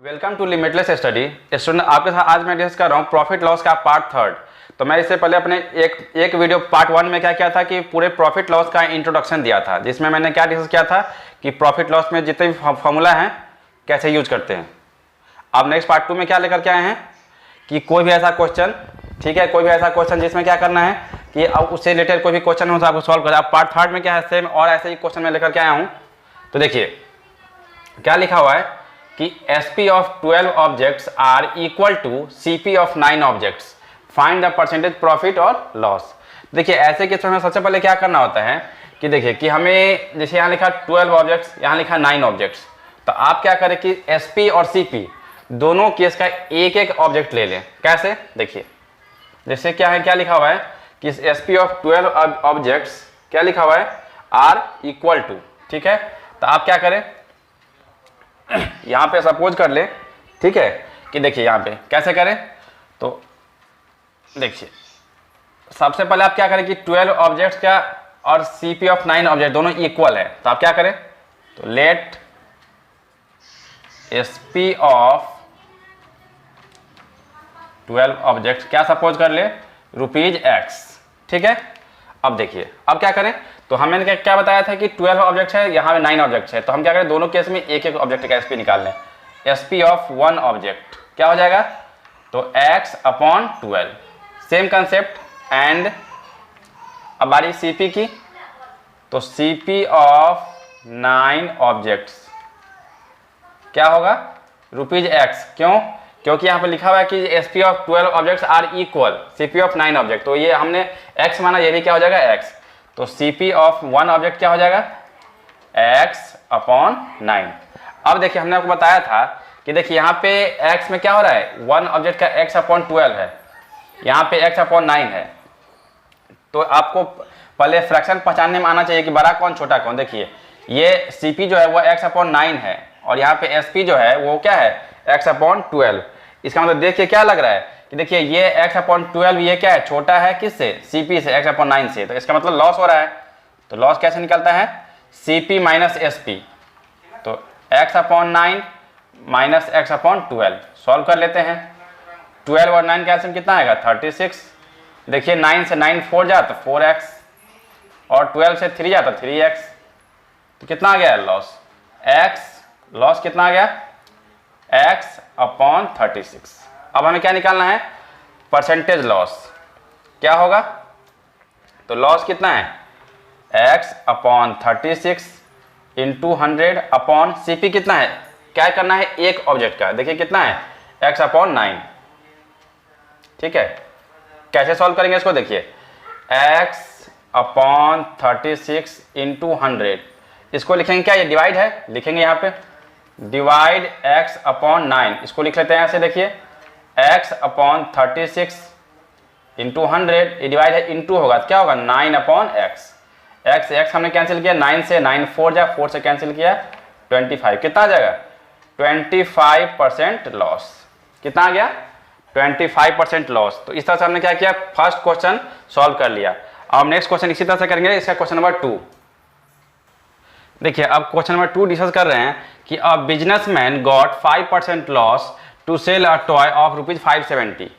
Welcome to limitless study student. आपके साथ आज मैं डिस्कस कर रहा हूँ प्रॉफिट लॉस का पार्ट थर्ड। तो मैं इससे पहले अपने एक वीडियो पार्ट वन में क्या किया था कि पूरे प्रॉफिट लॉस का इंट्रोडक्शन दिया था, जिसमें मैंने क्या डिस्कस किया था कि प्रॉफिट लॉस में जितने भी फॉर्मूला हैं कैसे यूज करते हैं। अब नेक्स्ट पार्ट टू में क्या लेकर के आए हैं कि कोई भी ऐसा क्वेश्चन, ठीक है, कोई भी ऐसा क्वेश्चन जिसमें क्या करना है कि अब उससे रिलेटेड कोई भी क्वेश्चन हो तो आपको सॉल्व करना है। अब पार्ट थर्ड में क्या है, सेम और ऐसे ही क्वेश्चन मैं लेकर के आया हूँ। तो देखिए क्या लिखा हुआ है कि SP of 12 objects are equal to CP of 9 objects. Find the percentage profit और loss. देखिए ऐसे केस में सबसे पहले क्या करना होता है कि देखिए कि हमें जैसे यहाँ लिखा 12 ऑब्जेक्ट्स, यहाँ लिखा 9 ऑब्जेक्ट्स, तो आप क्या करें कि SP और CP दोनों केस का एक एक ऑब्जेक्ट ले लें। कैसे, देखिए जैसे क्या है, क्या लिखा हुआ है कि SP of 12 ऑब्जेक्ट्स क्या लिखा हुआ है आर इक्वल टू, ठीक है। तो आप क्या करें, यहाँ पे सपोज कर ले, ठीक है, कि देखिए यहाँ पे कैसे करें। तो देखिए सबसे पहले आप क्या करें कि 12 ऑब्जेक्ट्स का और CP ऑफ 9 ऑब्जेक्ट दोनों इक्वल है। तो आप क्या करें, तो लेट SP ऑफ 12 ऑब्जेक्ट्स क्या सपोज कर ले ₹X, ठीक है। अब देखिए अब क्या करें, तो हमने क्या बताया था कि 12 ऑब्जेक्ट है, यहाँ पे 9 ऑब्जेक्ट है। तो हम क्या करें, दोनों केस में एक एक ऑब्जेक्ट का SP निकाल लें। SP ऑफ 1 ऑब्जेक्ट क्या हो जाएगा, तो X upon 12, same concept. And अब बारी CP की, तो CP ऑफ 9 ऑब्जेक्ट्स क्या होगा ₹X। क्यों, क्योंकि यहाँ पे लिखा हुआ है कि SP of 12 objects are equal CP of 9 object, तो ये हमने X माना, ये भी क्या हो जाएगा X। तो CP ऑफ 1 ऑब्जेक्ट क्या हो जाएगा X अपॉन 9। अब देखिए हमने आपको बताया था कि देखिए यहाँ पे X में क्या हो रहा है, 1 ऑब्जेक्ट का X अपॉन 12 है, यहाँ पे X अपॉन 9 है। तो आपको पहले फ्रैक्शन पहचानने में आना चाहिए कि बड़ा कौन छोटा कौन। देखिए ये CP जो है वो X अपॉन 9 है और यहाँ पे SP जो है वो क्या है X अपॉन 12। इसका मतलब देखिए क्या लग रहा है कि देखिए ये X अपॉन 12 ये क्या है, छोटा है किससे, CP से, X अपॉन 9 से। तो इसका मतलब लॉस हो रहा है। तो लॉस कैसे निकलता है, CP माइनस SP। तो X upon 9 minus X upon 12 solve कर लेते हैं। 12 और 9 कैंसिल कितना आएगा 36। देखिए 9 से 9 4 जाता 4X और 12 से 3 जाता 3X। तो कितना आ गया लॉस, X लॉस कितना आ गया X अपॉन 36। अब हमें क्या निकालना है, परसेंटेज लॉस क्या होगा। तो लॉस कितना है X upon 36 into 100 upon CP कितना है, क्या करना है एक ऑब्जेक्ट का, देखिए कितना है X अपॉन 9, ठीक है। कैसे सॉल्व करेंगे इसको, देखिए X अपॉन 36 इंटू 100, इसको लिखेंगे क्या, ये डिवाइड है, लिखेंगे यहाँ पे डिवाइड X अपॉन 9, इसको लिख लेते हैं ऐसे। देखिए X अपॉन 36 इंटू 100, ये डिवाइड है इंटू होगा तो क्या होगा 9 अपॉन X। X हमने कैंसिल किया, 9 से 9 4 जा, 4 से कैंसिल किया 25, कितना आ जाएगा 25% लॉस। कितना आ गया 25% लॉस। तो इस तरह से हमने क्या किया, फर्स्ट क्वेश्चन सॉल्व कर लिया। अब नेक्स्ट क्वेश्चन इसी तरह से करेंगे, इसका क्वेश्चन नंबर 2। देखिए अब क्वेश्चन नंबर 2 डिस्कस कर रहे हैं कि a businessman got 5% loss to sell a toy of ₹570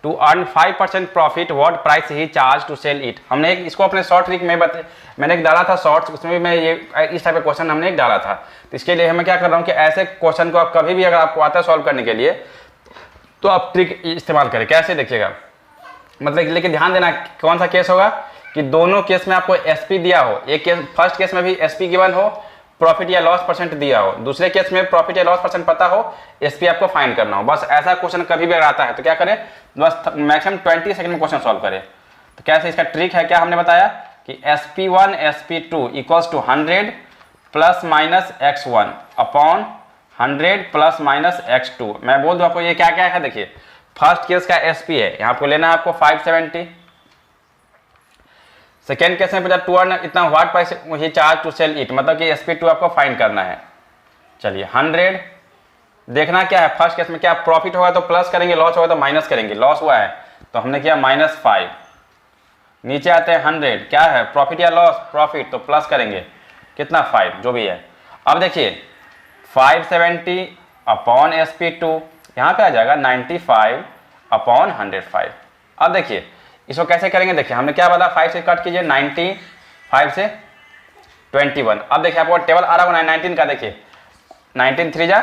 to earn 5% profit, what price he charge to sell it. हमने इसको अपने शॉर्ट ट्रिक में मैंने एक डाला था शॉर्ट्स, उसमें भी मैं ये इस टाइप का क्वेश्चन हमने एक डाला था। तो इसके लिए मैं क्या कर रहा हूँ कि ऐसे क्वेश्चन को आप कभी भी अगर आपको आता है सॉल्व करने के लिए तो आप ट्रिक इस्तेमाल करें। कैसे देखिएगा, मतलब लेकिन ध्यान देना कौन सा केस होगा कि दोनों केस में आपको SP दिया हो, एक केस फर्स्ट केस में भी SP गिवन हो, प्रॉफिट या लॉस परसेंट दिया हो, दूसरे केस में प्रॉफिट या लॉस परसेंट पता हो, SP आपको फाइंड करना हो। बस ऐसा क्वेश्चन कभी भी अगर आता है तो क्या करें, बस मैक्सिमम 20 सेकंड में क्वेश्चन सॉल्व करें। तो कैसे इसका ट्रिक है, क्या हमने बताया कि SP1 SP2 equals to 100 plus minus X1 upon 100 plus minus X2। मैं बोल दूं आपको ये क्या क्या है, देखिए फर्स्ट केस का SP है, यहाँ पे लेना है आपको 570। सेकेंड केस में टू अर्न इतना, what price he charge to sell it, मतलब कि SP2 आपको फाइंड करना है। चलिए 100 देखना क्या है, फर्स्ट केस में क्या प्रॉफिट होगा तो प्लस करेंगे, लॉस होगा तो माइनस करेंगे। लॉस हुआ है तो हमने किया -5। नीचे आते हैं 100, क्या है प्रॉफिट या लॉस, प्रॉफिट, तो प्लस करेंगे कितना 5 जो भी है। अब देखिए 570 अपॉन SP2, यहाँ पे आ जाएगा 95 अपॉन 105। अब देखिए इसको कैसे करेंगे, देखिए हमने क्या बोला 5 से कट कीजिए, 95 से 21। अब देखिए आपको टेबल आ रहा होगा 19 का, देखिए 19 3 जा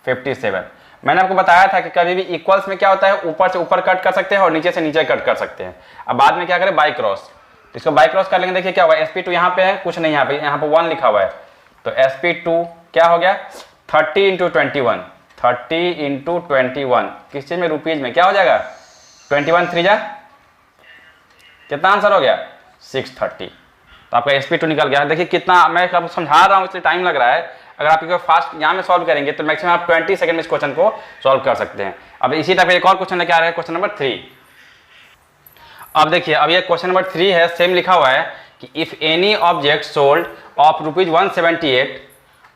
57। मैंने आपको बताया था कि कभी भी इक्वल्स में क्या होता है, ऊपर से ऊपर कट कर सकते हैं और नीचे से नीचे कट कर सकते हैं। अब बाद में क्या करें, बाई क्रॉस, तो इसको बाई क्रॉस कर लेंगे। देखिए क्या हुआ, SP2 यहाँ पे है, कुछ नहीं यहाँ पे 1 लिखा हुआ है, तो SP2 क्या हो गया 30 इंटू 21, 30 इंटू 21 किस चीज में, रुपीज में, क्या हो जाएगा 21 3 जा कितना आंसर हो गया 630। तो आपका SP2 निकल गया। देखिए कितना मैं आपको समझा रहा हूँ इसलिए टाइम लग रहा है, अगर आप इसको फास्ट यहाँ में सॉल्व करेंगे तो मैक्सिमम आप 20 सेकंड में इस क्वेश्चन को सॉल्व कर सकते हैं। अब इसी टाइप एक और क्वेश्चन लेके आ रहे हैं, क्वेश्चन नंबर 3। अब देखिए अब ये क्वेश्चन नंबर 3 है, सेम लिखा हुआ है कि if any object sold of ₹178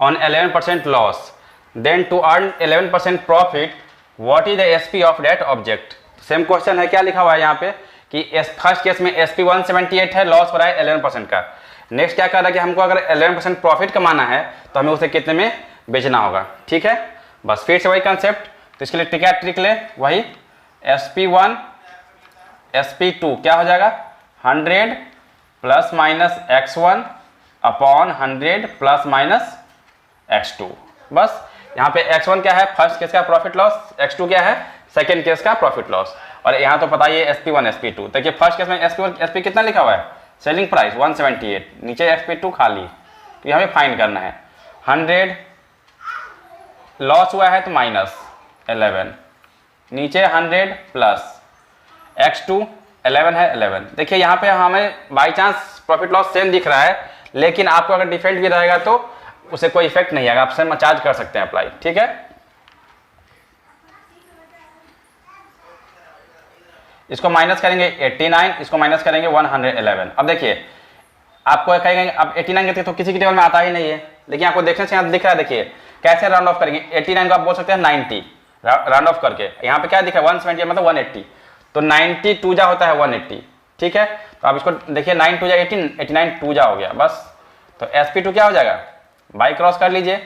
on 11% loss, then to earn 11% profit what is the SP of that object. Same question है, क्या लिखा हुआ है यहाँ पे कि फर्स्ट केस में SP 178 है, लॉस हो रहा है 11% का। नेक्स्ट क्या कर रहा है कि हमको अगर 11% प्रॉफिट कमाना है तो हमें उसे कितने में बेचना होगा। ठीक है, बस फिर से वही कंसेप्ट, तो इसके लिए ट्रिक ले वही SP1 SP2 क्या हो जाएगा 100 plus minus x1 upon 100 plus minus x2। बस यहाँ पे x1 क्या है, फर्स्ट केस का प्रॉफिट लॉस, x2 क्या है, सेकेंड केस का प्रॉफिट लॉस। और यहाँ तो पता ही है SP1 SP2। देखिए फर्स्ट केस में SP1 SP कितना लिखा हुआ है, सेलिंग प्राइस 178, नीचे SP2 खाली, तो यहाँ पे फाइंड करना है 100 लॉस हुआ है तो माइनस 11, नीचे 100 प्लस x2 11 है 11। देखिए यहाँ पे हमें by chance profit loss same दिख रहा है, लेकिन आपको अगर डिफरेंट भी रहेगा तो उसे कोई इफेक्ट नहीं आएगा, आप सेम चार्ज कर सकते हैं अप्लाई। ठीक है, इसको माइनस करेंगे 89, इसको माइनस करेंगे 111। अब देखिए आपको कहेंगे अब 89 कहते तो किसी की टेबल में आता ही नहीं है, लेकिन आपको देखने से यहाँ दिख रहा है। देखिए कैसे राउंड ऑफ करेंगे, 89 को आप बोल सकते हैं 90 राउंड ऑफ करके, यहाँ पे क्या दिखा है 170 मतलब 180, तो 90 2 जा होता है 180। ठीक है, तो आप इसको देखिए 9 2 जा 18, 89 2 जा हो गया बस। तो SP2 क्या हो जाएगा, बाई क्रॉस कर लीजिए,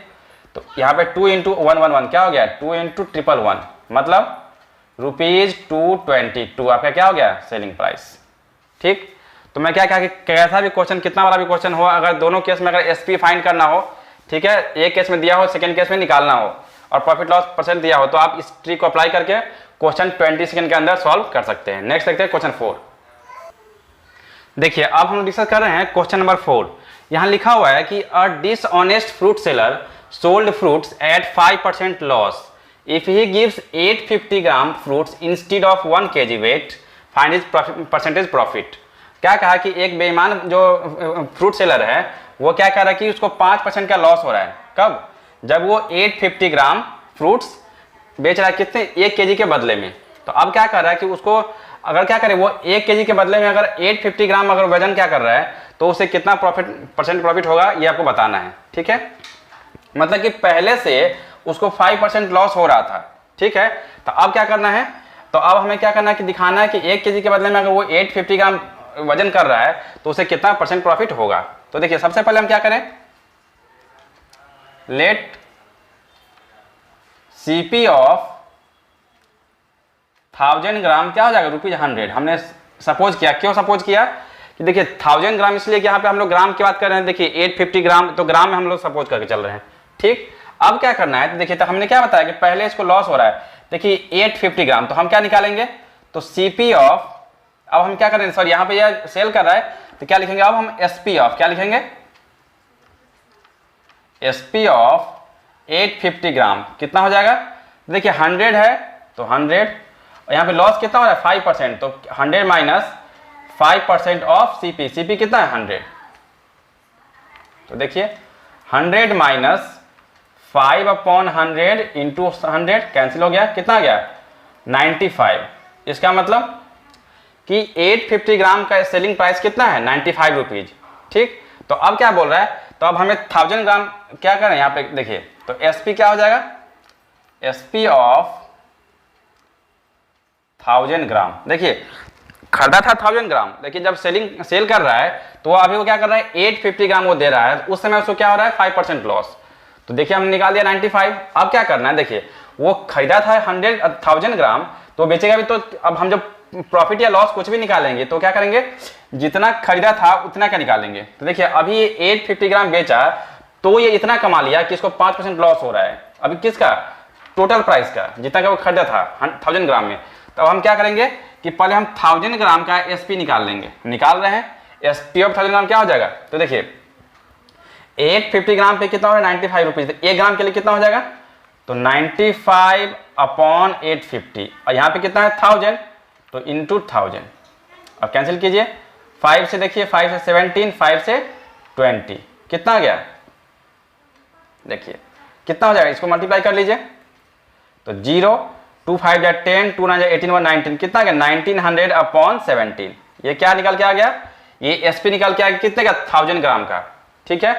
तो यहाँ पे 2 इंटू 111 क्या हो गया 2 इंटू 111 मतलब ₹222 आपका क्या हो गया सेलिंग प्राइस। ठीक, तो मैं क्या कहा कि कैसा भी क्वेश्चन, कितना बड़ा भी क्वेश्चन हो, अगर दोनों केस में अगर SP फाइंड करना हो, ठीक है, एक केस में दिया हो सेकंड केस में निकालना हो और प्रॉफिट लॉस परसेंट दिया हो, तो आप इस ट्रिक को अप्लाई करके क्वेश्चन 20 सेकंड के अंदर सॉल्व कर सकते हैं। नेक्स्ट देखते हैं क्वेश्चन 4। देखिए अब हम डिस्कस कर रहे हैं क्वेश्चन नंबर 4। यहाँ लिखा हुआ है कि a dishonest fruit seller sold fruits at 5% loss if he gives 850 gram fruits instead of 1 kg weight, find his percentage profit। क्या कहा कि एक बेईमान जो फ्रूट सेलर है वो क्या कर रहा है कि उसको 5% का लॉस हो रहा है। कब, जब वो 850 ग्राम फ्रूट्स बेच रहा है कितने, 1 kg के बदले में। तो अब क्या कर रहा है कि उसको अगर क्या करे, वो 1 kg के बदले में अगर 850 ग्राम अगर वजन क्या कर रहा है तो उसे कितना परसेंट प्रॉफिट होगा ये आपको बताना है। ठीक है, मतलब कि पहले से उसको 5% लॉस हो रहा था। ठीक है, तो अब क्या करना है, तो अब हमें क्या करना है कि दिखाना है कि 1 kg के बदले में अगर वो 850 ग्राम वजन कर रहा है तो उसे कितना % प्रॉफिट होगा। तो देखिए सबसे पहले हम क्या करें, लेट CP ऑफ 1000 ग्राम क्या हो जाएगा ₹100। हमने सपोज किया, क्यों सपोज किया कि देखिए 1000 ग्राम इसलिए कि यहाँ पे हम लोग ग्राम की बात कर रहे हैं। देखिए 850 ग्राम तो ग्राम में हम लोग सपोज करके चल रहे हैं। ठीक, अब क्या करना है, तो देखिए तो हमने क्या बताया कि पहले इसको लॉस हो रहा है। देखिए 850 ग्राम, तो हम क्या निकालेंगे, तो CP ऑफ, अब हम क्या करेंगे, सॉरी यहाँ पे यह सेल कर रहा है तो क्या लिखेंगे, अब हम SP ऑफ क्या लिखेंगे, SP ऑफ 850 ग्राम कितना हो जाएगा। देखिए 100 है तो 100, और यहाँ पे लॉस कितना हो रहा है 5%, तो 100 माइनस 5% ऑफ CP, CP कितना है 100। तो देखिए 100 माइनस 5/100 इंटू 100 कैंसिल हो गया, कितना आ गया 95। इसका मतलब कि 850 ग्राम का सेलिंग प्राइस कितना है 95 रुपीज। ठीक, तो अब क्या बोल रहा है, तो अब हमें 1000 ग्राम क्या करें, यहाँ पे देखिए तो SP क्या हो जाएगा, SP ऑफ 1000 ग्राम। देखिए खरीदा था 1000 ग्राम, लेकिन जब सेल कर रहा है तो अभी वो क्या कर रहा है 850 ग्राम वो दे रहा है, उस समय उसको क्या हो रहा है 5% लॉस। तो देखिए हमने निकाल दिया 95। अब क्या करना है, देखिए वो खरीदा था 100,000 ग्राम, तो बेचेगा भी। तो अब हम जब प्रॉफिट या लॉस कुछ भी निकालेंगे तो क्या करेंगे, जितना खरीदा था उतना का निकालेंगे। तो देखिए अभी ये 850 ग्राम बेचा तो ये इतना कमा लिया कि इसको 5% लॉस हो रहा है अभी किसका, टोटल प्राइस का, जितना का वो खरीदा था 1000 ग्राम में। तो अब हम क्या करेंगे कि पहले हम 1000 ग्राम का एसपी निकाल लेंगे। निकाल रहे हैं, एसपी ऑफ 1000 ग्राम क्या हो जाएगा, तो देखिए 850 ग्राम पे कितना हो रहा है, 95 रुपीज। 1 ग्राम के लिए कितना हो जाएगा, तो 95 अपॉन 850, और यहाँ पे कितना है 1000, तो इंटू 1000। अब कैंसिल कीजिए, 5 से देखिए, 5 से 17, 5 से 20, कितना आ गया, देखिए कितना हो जाएगा, इसको मल्टीप्लाई कर लीजिए। तो 0, 2 5 या 10, 2 9 18 1 19, कितना आ गया 1900 अपॉन 17। ये क्या निकल के आ गया, ये एसपी निकल के आ गया कितने का, 1000 ग्राम का। ठीक है,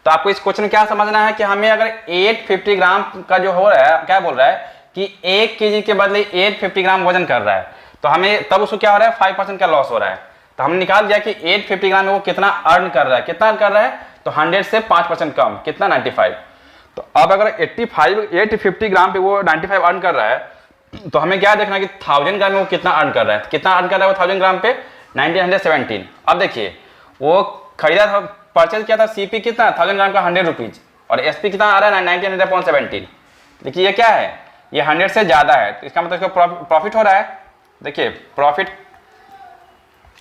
तो आपको इस क्वेश्चन में क्या समझना है कि हमें अगर 850 ग्राम का जो हो रहा है, क्या बोल रहा है कि 1 केजी के बदले 850 ग्राम वजन कर रहा है, तो हमें तब उसको क्या हो रहा है, 5% का लॉस हो रहा है। तो हमने निकाल दिया कि 850 ग्राम में वो कितना अर्न कर रहा है, कितना अर्न कर रहा है, तो 100 से 5% कम, कितना 95। तो अब अगर 850 ग्राम पे वो 95 अर्न कर रहा है, तो हमें क्या देखना कि 1000 ग्राम में वो कितना अर्न कर रहा है, कितना अर्न कर रहा है वो 1000 ग्राम पे 1917। अब देखिए वो खरीदा था, परचेज किया था, सीपी कितना 1000 ग्राम का 100 रुपीज, और एसपी कितना आ रहा है 1917। देखिए ये क्या है, ये 100 से ज्यादा है, तो इसका मतलब इसका प्रॉफिट हो रहा है। देखिए प्रॉफिट,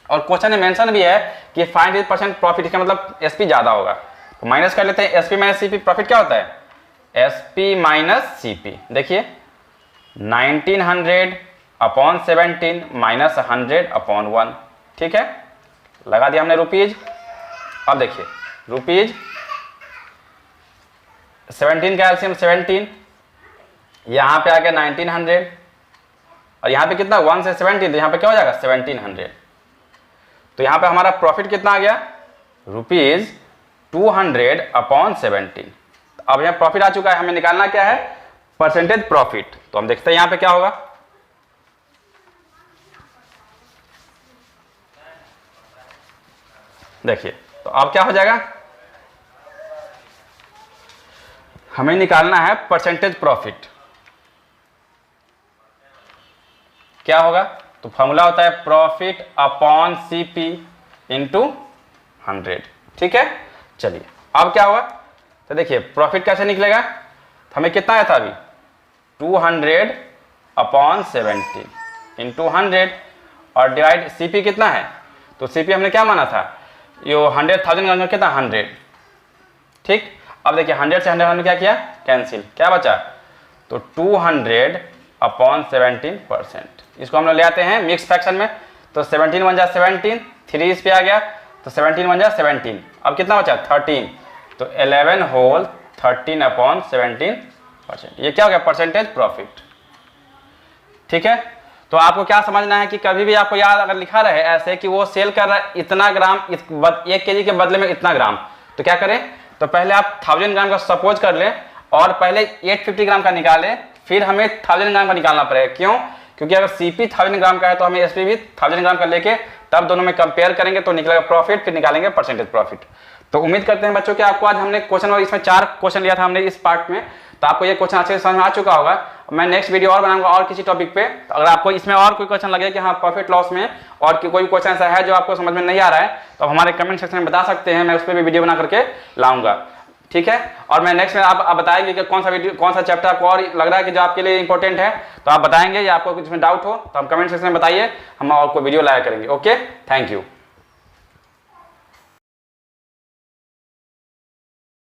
और क्वेश्चन में मेंशन भी है कि 5% प्रॉफिट, इसका मतलब एसपी ज्यादा होगा। तो माइनस कर लेते हैं, एसपी माइनस सीपी, प्रॉफिट क्या होता है, एसपी माइनस सीपी। देखिए 1900 अपॉन 17 माइनस 100 अपॉन 1। ठीक है, लगा दिया हमने रुपीज। अब देखिए रुपीज 17 का एलसीएम 17, यहां पे आ गया 1900, और यहां पे कितना 1 से 17, तो यहां पे क्या हो जाएगा 1700। तो यहां पे हमारा प्रॉफिट कितना आ गया, रुपीज 200 अपॉन 17। अब यहां प्रॉफिट आ चुका है, हमें निकालना क्या है, परसेंटेज प्रॉफिट। तो हम देखते हैं यहां पे क्या होगा, देखिए तो अब क्या हो जाएगा, हमें निकालना है परसेंटेज प्रॉफिट। क्या होगा, तो फॉर्मूला होता है प्रॉफिट अपॉन सीपी इंटू 100। ठीक है, चलिए अब क्या होगा, तो देखिए प्रॉफिट कैसे निकलेगा, तो हमें कितना आया था अभी 200 अपॉन 70 इंटू 100, और डिवाइड सीपी कितना है, तो सीपी हमने क्या माना था, यो 100,000 का कितना 100। ठीक, अब देखिए 100 से 100 हमने क्या किया, कैंसिल, क्या बचा, तो 200 अपॉन 17%। इसको हम लोग ले आते हैं मिक्स फ्रैक्शन में, तो 17 बन जा 17, 3 इस पे आ गया, तो 17 बन जा 17। अब कितना बचा 13, तो 11 होल 13 अपॉन 17%। ये क्या हो गया, परसेंटेज प्रॉफिट। ठीक है, तो आपको क्या समझना है कि कभी भी आपको याद अगर लिखा रहे ऐसे कि वो सेल कर रहा है इतना ग्राम, 1 केजी के बदले में इतना ग्राम, तो क्या करें, तो पहले आप 1000 ग्राम का सपोज कर लें, और पहले 850 ग्राम का निकालें, फिर हमें 1000 ग्राम का निकालना पड़ेगा। क्यों, क्योंकि अगर सीपी 1000 ग्राम का है तो हमें एसपी भी 1000 ग्राम का लेके तब दोनों में कंपेयर करेंगे तो निकलेगा प्रॉफिट, फिर निकालेंगे परसेंटेज प्रॉफिट। तो उम्मीद करते हैं बच्चों कि आपको आज हमने क्वेश्चन, और इसमें 4 क्वेश्चन लिया था हमने इस पार्ट में, तो आपको ये क्वेश्चन अच्छे से समझ में आ चुका होगा। मैं नेक्स्ट वीडियो और बनाऊंगा और किसी टॉपिक पे। तो अगर आपको इसमें और कोई क्वेश्चन लगे कि हाँ प्रॉफिट लॉस में और कोई क्वेश्चन ऐसा है जो आपको समझ में नहीं आ रहा है, तो हमारे कमेंट सेक्शन में बता सकते हैं, मैं उस पर भी वीडियो बना करके लाऊंगा। ठीक है, और मैं नेक्स्ट में आप बताएंगे कि कौन सा वीडियो, कौन सा चैप्टर आपको और लग रहा है कि जो आपके लिए इंपॉर्टेंट है, तो आप बताएंगे, या आपको कुछ में डाउट हो तो हम कमेंट सेक्शन में बताइए, हम और कोई वीडियो लाया करेंगे। Okay, thank you.